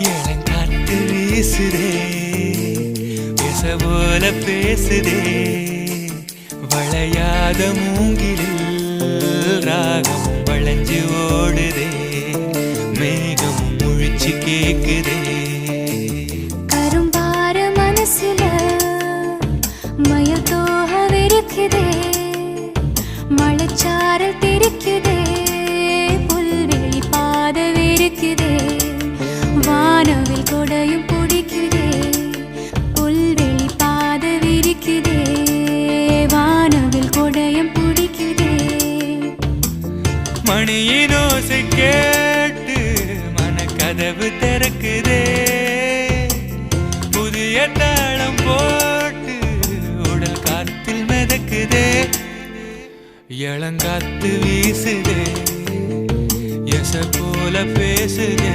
இளங்காத்து வீசுதே பேச போல பேசுதே வளையாத மூங்கிலில் ராகம் வளைஞ்சு ஓடுதே மேகம் முழிச்சு கேக்குதே கரும்பார மனசுல மயில் தோகவிருக்குதே மழைச்சாரல் தெரிக்குதே புல்வெளி பாதவிருக்குதே வானவில் கொடையும் பிடிக்குதே புல்வெளி பாதவிருக்குதே வானவில் கொடையும் பிடிக்குதே மணியின் ஓசை கேட்டு மனக்கதவு திறக்குதே புதிய தாளம் போட்டு உடல் காத்தில் மிதக்குதே இளங்காத்து வீசுதே எச போல பேசுதே